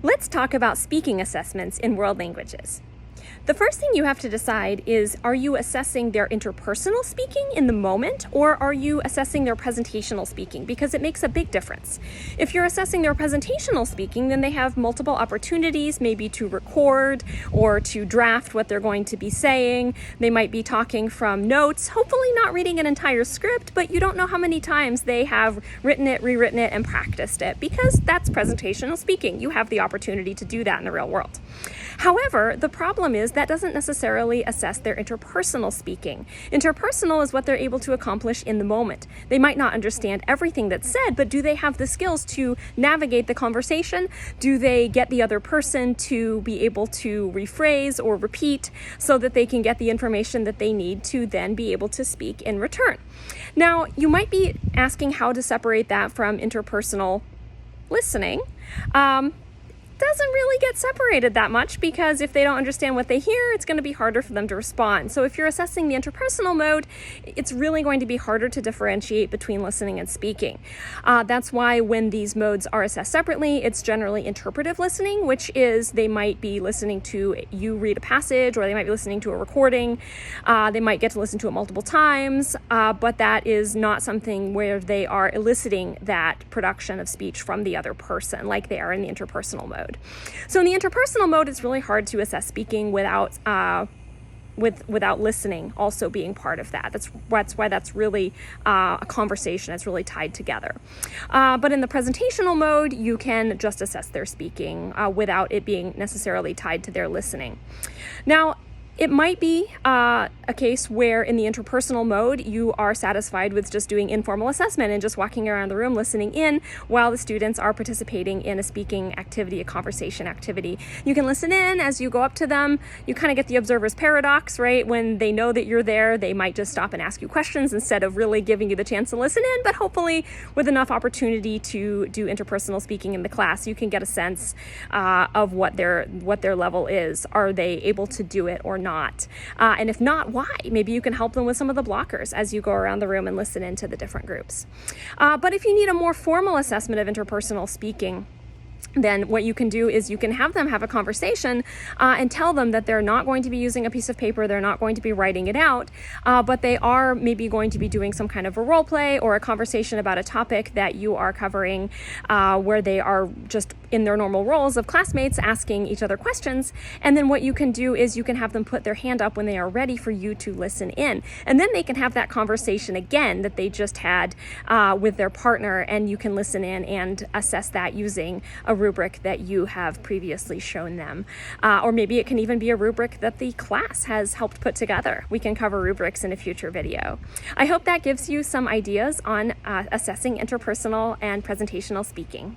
Let's talk about speaking assessments in world languages. The first thing you have to decide is, are you assessing their interpersonal speaking in the moment, or are you assessing their presentational speaking? Because it makes a big difference. If you're assessing their presentational speaking, then they have multiple opportunities, maybe to record or to draft what they're going to be saying. They might be talking from notes, hopefully not reading an entire script, but you don't know how many times they have written it, rewritten it, and practiced it, because that's presentational speaking. You have the opportunity to do that in the real world. However, the problem is that doesn't necessarily assess their interpersonal speaking. Interpersonal is what they're able to accomplish in the moment. They might not understand everything that's said, but do they have the skills to navigate the conversation? Do they get the other person to be able to rephrase or repeat so that they can get the information that they need to then be able to speak in return? Now, you might be asking how to separate that from interpersonal listening. Doesn't really get separated that much, because if they don't understand what they hear, it's going to be harder for them to respond. So if you're assessing the interpersonal mode, it's really going to be harder to differentiate between listening and speaking. That's why when these modes are assessed separately, it's generally interpretive listening, which is they might be listening to you read a passage, or they might be listening to a recording. They might get to listen to it multiple times, but that is not something where they are eliciting that production of speech from the other person like they are in the interpersonal mode. So in the interpersonal mode, it's really hard to assess speaking without listening also being part of that. That's why that's really a conversation. It's really tied together. But in the presentational mode, you can just assess their speaking without it being necessarily tied to their listening. Now, it might be a case where in the interpersonal mode, you are satisfied with just doing informal assessment and just walking around the room listening in while the students are participating in a speaking activity, a conversation activity. You can listen in as you go up to them. You kind of get the observer's paradox, right? When they know that you're there, they might just stop and ask you questions instead of really giving you the chance to listen in. But hopefully with enough opportunity to do interpersonal speaking in the class, you can get a sense of what their level is. Are they able to do it or not? And if not, why? Maybe you can help them with some of the blockers as you go around the room and listen into the different groups. But if you need a more formal assessment of interpersonal speaking, then what you can do is you can have them have a conversation and tell them that they're not going to be using a piece of paper, they're not going to be writing it out, but they are maybe going to be doing some kind of a role play or a conversation about a topic that you are covering, where they are just in their normal roles of classmates asking each other questions. And then what you can do is you can have them put their hand up when they are ready for you to listen in. And then they can have that conversation again that they just had with their partner, and you can listen in and assess that using a rubric that you have previously shown them. Or maybe it can even be a rubric that the class has helped put together. We can cover rubrics in a future video. I hope that gives you some ideas on assessing interpersonal and presentational speaking.